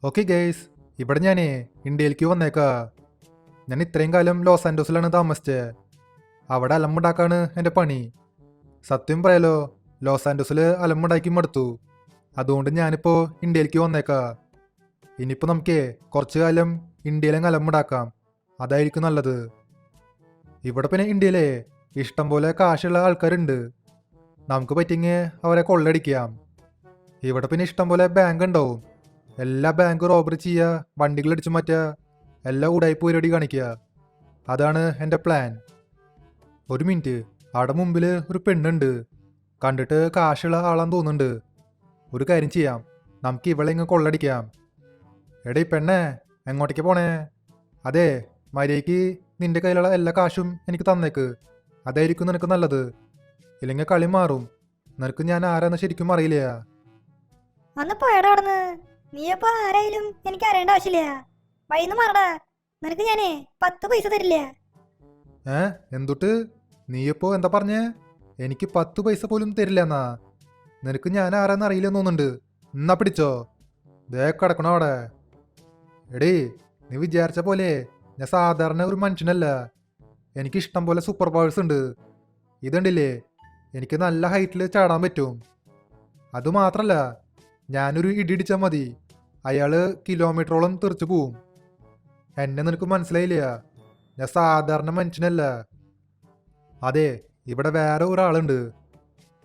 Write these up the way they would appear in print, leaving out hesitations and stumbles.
Okay guys, ഇവിടെ ഞാനേ ഇന്ത്യയിലേക്ക് വന്നേക്കാ. ഞാൻ ഇത്രയും കാലം ലോസ് ആൻഡോസിലാണ് താമസിച്ചത്. അവിടെ അലമ്പുണ്ടാക്കാണ് എൻ്റെ പണി. സത്യം പറയാലോ, ലോസ് ആൻഡോസിൽ അലമ്പുണ്ടാക്കി മടുത്തു. അതുകൊണ്ട് ഞാനിപ്പോൾ ഇന്ത്യയിലേക്ക് വന്നേക്കാ. ഇനിയിപ്പോൾ നമുക്ക് കുറച്ചു കാലം ഇന്ത്യയിലെ അലമ്പുണ്ടാക്കാം. അതായിരിക്കും നല്ലത്. ഇവിടെ പിന്നെ ഇന്ത്യയിലെ ഇഷ്ടം പോലെ കാശുള്ള ആൾക്കാരുണ്ട്. നമുക്ക് പറ്റിയെങ്കിൽ അവരെ കൊള്ളടിക്കാം. ഇവിടെ പിന്നെ ഇഷ്ടം പോലെ ബാങ്ക് ഉണ്ടാവും. എല്ലാ ബാങ്ക് റോബറി ചെയ്യുക, വണ്ടികൾ അടിച്ചു മാറ്റുക, എല്ലാ ഉടായ്പ പരിപാടി കാണിക്കുക. അതാണ് എൻ്റെ പ്ലാൻ. ഒരു മിനിറ്റ്, അവിടെ മുമ്പിൽ ഒരു പെണ്ണുണ്ട്. കണ്ടിട്ട് കാശുള്ള ആളാന്ന് തോന്നുന്നുണ്ട്. ഒരു കാര്യം ചെയ്യാം, നമുക്ക് ഇവളെ ഇങ്ങ് കൊള്ളടിക്കാം. എടേ പെണ്ണേ, എങ്ങോട്ടേക്ക് പോണേ? അതെ, മര്യാദയ്ക്ക് നിന്റെ കയ്യിലുള്ള എല്ലാ കാശും എനിക്ക് തന്നേക്ക്. അതായിരിക്കും നിനക്ക് നല്ലത്. ഇല്ലെങ്കിൽ കളി മാറും. നിനക്ക് ഞാൻ ആരാന്ന് ശരിക്കും അറിയില്ല. അന്ന് പോയടാ അവിടുന്ന്. നീയപ്പോ ആരായാലും എനിക്ക് അറിയേണ്ട ആവശ്യമില്ല. വഴിന്ന് മാറടാ. നിനക്ക് ഞാനേ 10 പൈസ തരില്ല. എന്തുട്ട്? നീയപ്പോ എന്താ പറഞ്ഞേ? എനിക്ക് 10 പൈസ പോലും തരില്ല എന്നാ? നിനക്ക് ഞാൻ ആരാന്ന് അറിയില്ലെന്ന് തോന്നുന്നുണ്ട്. എന്നാ പിടിച്ചോ, ദേ കിടക്കണോ അവിടെ. എടീ, നീ വിചാരിച്ച പോലെ ഞാൻ സാധാരണ ഒരു മനുഷ്യനല്ല. എനിക്ക് ഇഷ്ടം പോലെ സൂപ്പർ പവേഴ്സ് ഉണ്ട്. ഇതുണ്ടില്ലേ, എനിക്ക് നല്ല ഹൈറ്റിൽ ചാടാൻ പറ്റും. അതുമാത്രല്ല, ഞാനൊരു ഇടിച്ചാൽ മതി, അയാള് കിലോമീറ്ററോളം തെറിച്ചു പോവും. എന്നെ നിനക്ക് മനസ്സിലായില്ല? ഞാൻ സാധാരണ മനുഷ്യനല്ല. അതെ, ഇവിടെ വേറെ ഒരാളുണ്ട്.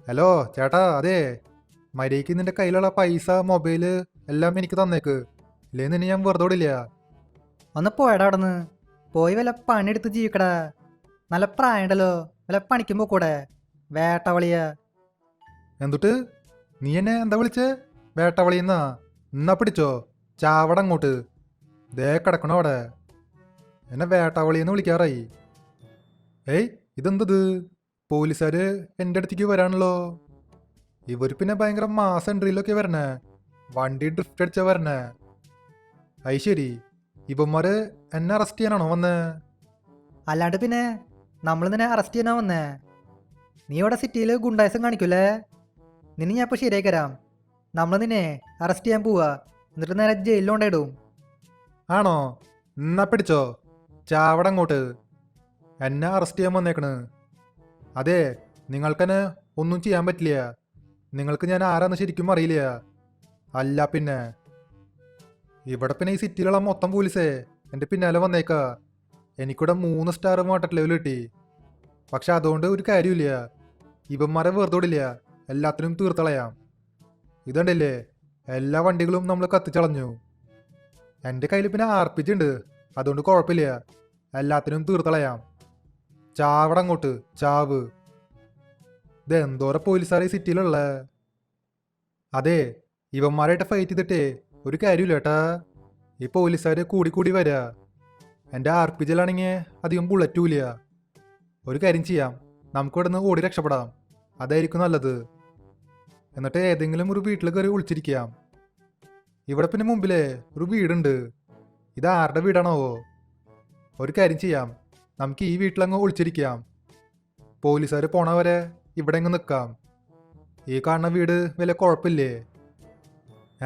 ഹലോ ചേട്ടാ, അതെ, മര്യാദയ്ക്ക് നിന്റെ കയ്യിലുള്ള പൈസ, മൊബൈല് എല്ലാം എനിക്ക് തന്നേക്ക്. ഇല്ലേ നിന്നെ ഞാൻ വെറുതെ വിടില്ല. ഒന്ന് പോയടാ അവിടുന്ന്. പോയി വല്ല പണിയെടുത്ത് ജീവിക്കടാ. നല്ല പ്രായമുണ്ടല്ലോ, വല്ല പണിക്കുമ്പോ കൂടെ വേട്ടവളിയ. എന്തുട്ട്? നീ എന്നെ എന്താ വിളിച്ചേ? വേട്ടവളിയെന്നാ? എന്നാ പിടിച്ചോ, ചാവട അങ്ങോട്ട്. ദേ കിടക്കണോ അവിടെ. എന്നെ വേട്ടവളിയെന്ന് വിളിക്കാറായി. ഏയ്, ഇതെന്തത്? പോലീസുകാര് എൻ്റെ അടുത്തേക്ക് വരാണല്ലോ. ഇവർ പിന്നെ ഭയങ്കര മാസം എൻട്രിയിലൊക്കെ വരണേ. വണ്ടി ഡ്രിഫ്റ്റ് അടിച്ചാ വരണേ. അത് ശരി, ഇവന്മാര് എന്നെ അറസ്റ്റ് ചെയ്യാനാണോ വന്നേ? അല്ലാണ്ട് പിന്നെ നമ്മൾ നിന്നെ അറസ്റ്റ് ചെയ്യാനാ വന്നേ. നീ ഇവിടെ സിറ്റിയിൽ ഗുണ്ടായസം കാണിക്കൂലേ? നിന്നെ ഞാൻ ഇപ്പോൾ ശരിയാക്കി തരാം. നമ്മൾ നിന്നെ അറസ്റ്റ് ചെയ്യാൻ പോവാ, എന്നിട്ട് നേരെ ജയിലിൽ കൊണ്ടിടും. ആണോ? എന്നാ പിടിച്ചോ, ചാവട അങ്ങോട്ട്. എന്നെ അറസ്റ്റ് ചെയ്യാൻ വന്നേക്കണ്. അതെ, നിങ്ങൾക്കെന്നെ ഒന്നും ചെയ്യാൻ പറ്റില്ല. നിങ്ങൾക്ക് ഞാൻ ആരാന്ന് ശരിക്കും അറിയില്ല. അല്ല പിന്നെ ഇവിടെ പിന്നെ ഈ സിറ്റിയിലുള്ള മൊത്തം പോലീസേ എൻ്റെ പിന്നാലെ വന്നേക്കാ. എനിക്കിവിടെ 3 സ്റ്റാർ വാട്ടർ ലെവൽ കിട്ടി. പക്ഷെ അതുകൊണ്ട് ഒരു കാര്യമില്ല. ഇവന്മാരെ വെറുതോടില്ല, എല്ലാത്തിനും തീർത്തളയാം. ഇതുണ്ടല്ലേ, എല്ലാ വണ്ടികളും നമ്മൾ കത്തിച്ചളഞ്ഞു. എൻ്റെ കയ്യിൽ പിന്നെ RPG ഉണ്ട്, അതുകൊണ്ട് കുഴപ്പമില്ല, എല്ലാത്തിനും തീർത്തളയാം. ചാവട അങ്ങോട്ട്, ചാവ്. ഇത് എന്തോരം പോലീസുകാരെ ഈ സിറ്റിയിലുള്ള. അതെ, ഇവന്മാരായിട്ട് ഫൈറ്റ് ചെയ്തിട്ടേ ഒരു കാര്യമില്ല ഏട്ടാ. ഈ പോലീസുകാർ കൂടി കൂടി വരാ. എൻ്റെ RPG-ലാണെങ്കിൽ അധികം ബുള്ളറ്റും ഇല്ല. ഒരു കാര്യം ചെയ്യാം, നമുക്ക് ഇവിടെ നിന്ന് ഓടി രക്ഷപ്പെടാം. അതായിരിക്കും നല്ലത്. എന്നിട്ട് ഏതെങ്കിലും ഒരു വീട്ടിൽ കയറി ഒളിച്ചിരിക്കാം. ഇവിടെ പിന്നെ മുമ്പിലേ ഒരു വീടുണ്ട്. ഇത് ആരുടെ വീടാണാവോ? ഒരു കാര്യം ചെയ്യാം, നമുക്ക് ഈ വീട്ടിലങ്ങ് ഒളിച്ചിരിക്കാം. പോലീസുകാർ പോണവരെ ഇവിടെ അങ്ങ് നിൽക്കാം. ഈ കാണുന്ന വീട് വലിയ കുഴപ്പമില്ലേ?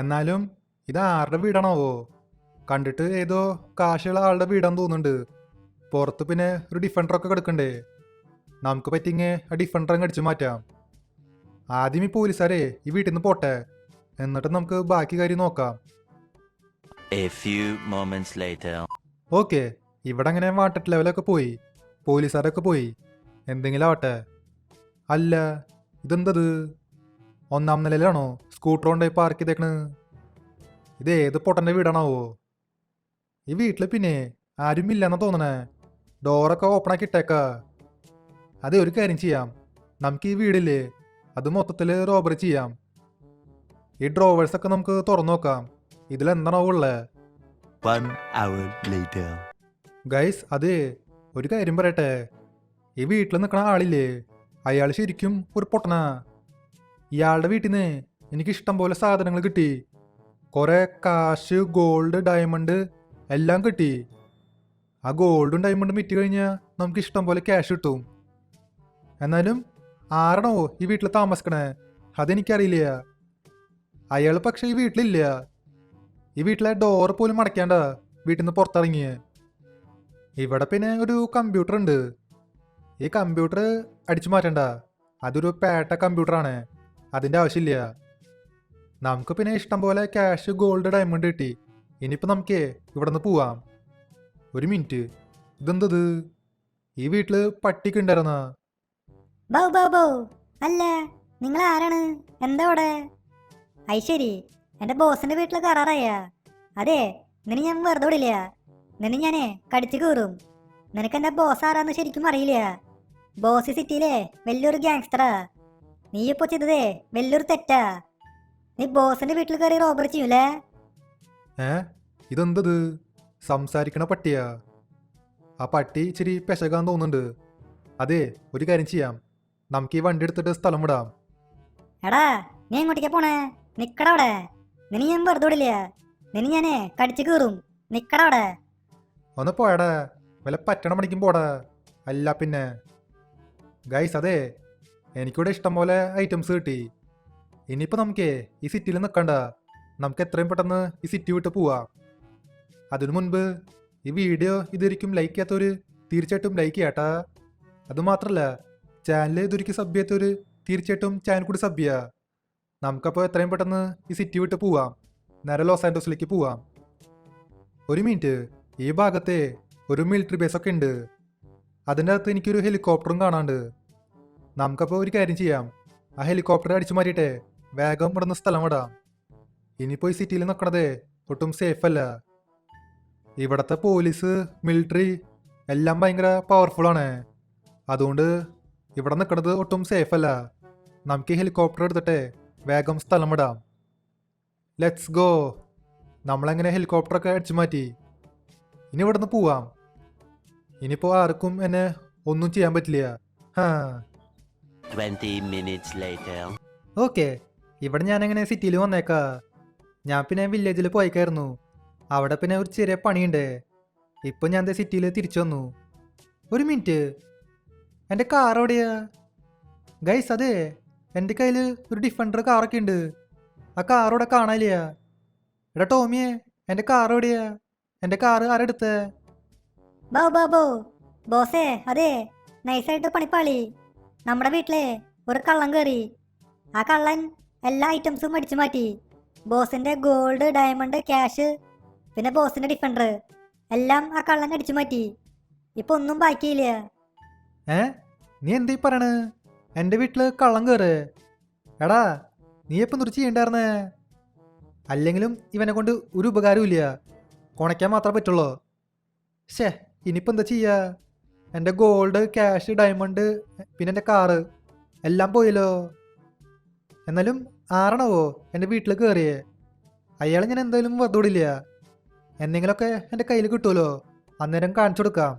എന്നാലും ഇത് ആരുടെ വീടാണാവോ? കണ്ടിട്ട് ഏതോ കാശുള്ള ആളുടെ വീടാന്ന് തോന്നുന്നുണ്ട്. പുറത്ത് പിന്നെ ഒരു ഡിഫൻഡറൊക്കെ കിടക്കണ്ടേ. നമുക്ക് പറ്റിങ്ങ ആ ഡിഫൻഡർ അങ്ങ് അടിച്ചു മാറ്റാം. ആദ്യം ഈ പോലീസുകാരെ ഈ വീട്ടിൽ നിന്ന് പോട്ടെ, എന്നിട്ട് നമുക്ക് ബാക്കി കാര്യം നോക്കാം. A few moments later. Okay, ഇവിടെ അങ്ങനെ വാട്ടർ ലെവലൊക്കെ പോയി, പോലീസുകാരൊക്കെ പോയി. എന്തെങ്കിലും ആവട്ടെ. അല്ല, ഇതെന്തത്? 1-ാം നിലയിലാണോ സ്കൂട്ടർ കൊണ്ടുപോയി പാർക്ക് ചെയ്തേക്കണ്? ഇത് ഏത് പൊട്ടൻ്റെ വീടാണാവോ? ഈ വീട്ടിൽ പിന്നെ ആരും ഇല്ലെന്നാ തോന്നണേ. ഡോറൊക്കെ ഓപ്പൺ ആക്കി ഇട്ടേക്ക. അതെ, ഒരു കാര്യം ചെയ്യാം, നമുക്ക് ഈ വീടില്ലേ അത് മൊത്തത്തിൽ റോബറി ചെയ്യാം. ഈ ഡ്രോവേഴ്സൊക്കെ നമുക്ക് തുറന്നു നോക്കാം, ഇതിലെന്താണാവോ ഉള്ളത്. 1 hour later. ഗൈസ്, അതെ, ഒരു കാര്യം പറയട്ടെ. ഈ വീട്ടിൽ നിൽക്കണ ആളില്ലേ, അയാൾ ശരിക്കും ഒരു പൊട്ടനാ. ഇയാളുടെ വീട്ടിൽ നിന്ന് എനിക്ക് ഇഷ്ടം പോലെ സാധനങ്ങൾ കിട്ടി. കുറെ കാശ്, ഗോൾഡ്, ഡയമണ്ട് എല്ലാം കിട്ടി. ആ ഗോൾഡും ഡയമണ്ടും വിറ്റ് കഴിഞ്ഞാൽ നമുക്ക് ഇഷ്ടം പോലെ ക്യാഷ് കിട്ടും. എന്നാലും ആരാണോ ഈ വീട്ടിൽ താമസിക്കണേ അതെനിക്കറിയില്ല. അയാൾ പക്ഷെ ഈ വീട്ടിലില്ല. ഈ വീട്ടിലെ ഡോർ പോലും അടയ്ക്കാണ്ട വീട്ടിൽ നിന്ന് പുറത്തിറങ്ങിയ. ഇവിടെ പിന്നെ ഒരു കമ്പ്യൂട്ടർ ഉണ്ട്. ഈ കമ്പ്യൂട്ടർ അടിച്ചു മാറ്റണ്ട. അതൊരു പേട്ട കമ്പ്യൂട്ടറാണ്. അതിൻ്റെ ആവശ്യമില്ല. നമുക്ക് പിന്നെ ഇഷ്ടം പോലെ ക്യാഷ്, ഗോൾഡ്, ഡയമണ്ട് കിട്ടി. ഇനിയിപ്പോൾ നമുക്ക് ഇവിടെ നിന്ന് പോവാം. ഒരു മിനിറ്റ്, ഇതെന്തത്? ഈ വീട്ടിൽ പട്ടിക്ക് ഉണ്ടായിരുന്ന? ബൗ ബൗ ബൗ, അല്ല നിങ്ങൾ ആരാണ്? എന്താ അവിടെ? ശരി, എൻ്റെ ബോസിന്റെ വീട്ടിൽ കയറാറായ? അതെ, നിന്നെ ഞാൻ വെറുതെ വിടില്ല. നിന്നെ ഞാനേ കടിച്ചു കയറും. നിനക്ക് എൻ്റെ ബോസ് ആരാന്ന് ശരിക്കും അറിയില്ല. ബോസ് സിറ്റിയിലെ വലിയൊരു ഗ്യാങ്സ്റ്ററാ. നീ ഇപ്പോൾ ചെയ്തതേ വലിയൊരു തെറ്റാ. നീ ബോസിന്റെ വീട്ടിൽ കയറി റോബറി ചെയ്യൂലേ? ഇതെന്തത്? സംസാരിക്കണ പട്ടിയാ? ആ പട്ടി ഇച്ചിരി പെശകാൻ തോന്നുന്നുണ്ട്. അതെ, ഒരു കാര്യം ചെയ്യാം. നമുക്ക് ഈ വണ്ടി എടുത്തിട്ട് സ്ഥലം വിടാം. എടാ, നീ എങ്ങോട്ടേക്കാ പോണേ? നിക്കട അവിടെ. നിന്നെ ഞാൻ വെറുതെ വിടില്ല. നിന്നെ ഞാനേ കടിച്ചു കയറും. നിക്കട അവിടെ. ഒന്ന് പോയടാ, വല്ല പറ്റണ പണിക്കും പോടാ. അല്ല പിന്നെ ഗൈസ്, അതെ, എനിക്കിവിടെ ഇഷ്ടം പോലെ ഐറ്റംസ് കിട്ടി. ഇനിയിപ്പോൾ നമുക്ക് ഈ സിറ്റിയിൽ നിൽക്കണ്ട. നമുക്ക് എത്രയും പെട്ടെന്ന് ഈ സിറ്റി വിട്ട് പോവാം. അതിനു മുൻപ് ഈ വീഡിയോ ഇതൊരിക്കും ലൈക്ക് ചെയ്യാത്തവർ തീർച്ചയായിട്ടും ലൈക്ക് ചെയ്യാട്ടാ. അതുമാത്രമല്ല, ചാനൽ ഇതൊരിക്കും സബ് ചെയ്യാത്തവർ തീർച്ചയായിട്ടും ചാനൽ കൂടി സബ് ചെയ്യുക. നമുക്കപ്പോൾ എത്രയും പെട്ടെന്ന് ഈ സിറ്റി വിട്ട് പോവാം. നേരെ ലോസ് ആൻഡോസിലേക്ക് പോവാം. ഒരു മിനിറ്റ്, ഈ ഭാഗത്തെ ഒരു മിലിറ്ററി ബേസൊക്കെ ഉണ്ട്. അതിൻ്റെ അകത്ത് എനിക്കൊരു ഹെലികോപ്റ്ററും കാണാണ്ട്. നമുക്കപ്പോൾ ഒരു കാര്യം ചെയ്യാം. ആ ഹെലികോപ്റ്റർ അടിച്ചു മാറ്റിയിട്ടേ വേഗം ഇവിടുന്ന് സ്ഥലം വിടാം. ഇനിയിപ്പോൾ ഈ സിറ്റിയിൽ നിൽക്കണതേ ഒട്ടും സേഫ് അല്ല. ഇവിടുത്തെ പോലീസ്, മിലിറ്ററി എല്ലാം ഭയങ്കര പവർഫുള്ളാണ്. അതുകൊണ്ട് ഇവിടെ നിൽക്കണത് ഒട്ടും സേഫ് അല്ല. നമുക്ക് ഈ ഹെലികോപ്റ്റർ എടുത്തിട്ടേ വേഗം സ്ഥലം വിടാം. Let's go. നമ്മളെങ്ങനെ ഹെലികോപ്റ്ററൊക്കെ അടിച്ചു മാറ്റി. ഇനി ഇവിടുന്ന് പോവാം. ഇനിയിപ്പോൾ ആർക്കും എന്നെ ഒന്നും ചെയ്യാൻ പറ്റില്ല. 20 minutes later. ഓക്കെ, ഇവിടെ ഞാനെങ്ങനെ സിറ്റിയിൽ വന്നേക്കാ. ഞാൻ പിന്നെ വില്ലേജിൽ പോയിക്കായിരുന്നു. അവിടെ പിന്നെ ഒരു ചെറിയ പണിയുണ്ട്. ഇപ്പം ഞാൻ സിറ്റിയിൽ തിരിച്ചു വന്നു. ഒരു മിനിറ്റ്, എൻ്റെ കാർ എവിടെയാ? ഗൈസ്, അതെ, എൻ്റെ കയ്യിൽ ഒരു ഡിഫൻഡർ കാറൊക്കെ ഉണ്ട്. ആ കാർ ഇവിടെ കാണാനില്ല. എടാ ടോമിയെ, എൻ്റെ കാർ എവിടെയാ? എൻ്റെ കാറ് ആരെടുത്തേ? ബൗ ബൗ ബൗ, ബോസേ, അതെ, നൈസായിട്ട് പണിപ്പാളി. നമ്മുടെ വീട്ടിലെ ഒരു കള്ളൻ കയറി. ആ കള്ളൻ എല്ലാ ഐറ്റംസും അടിച്ചു മാറ്റി. ബോസിന്റെ ഗോൾഡ്, ഡയമണ്ട്, ക്യാഷ്, പിന്നെ ബോസിന്റെ ഡിഫൻഡർ എല്ലാം ആ കള്ളൻ അടിച്ചു മാറ്റി. ഇപ്പൊ ഒന്നും ബാക്കിയില്ല. നീ എന്തീ പറയണ്? എൻ്റെ വീട്ടിൽ കള്ളം കയറ്? എടാ, നീ എപ്പം നിർത്തി ചെയ്യണ്ടായിരുന്നേ? അല്ലെങ്കിലും ഇവനെ കൊണ്ട് ഒരു ഉപകാരവും ഇല്ല. കുണയ്ക്കാൻ മാത്രമേ പറ്റുള്ളൂ. ശേ, ഇനിയിപ്പോൾ എന്താ ചെയ്യുക? എൻ്റെ ഗോൾഡ്, ക്യാഷ്, ഡയമണ്ട്, പിന്നെ എൻ്റെ കാറ് എല്ലാം പോയല്ലോ. എന്നാലും ആരണവോ എൻ്റെ വീട്ടിൽ കയറിയേ? അയാൾ ഞാൻ എന്തായാലും വെറുതെ വിടില്ല. എന്തെങ്കിലുമൊക്കെ എൻ്റെ കയ്യിൽ കിട്ടുമല്ലോ, അന്നേരം കാണിച്ചു കൊടുക്കാം.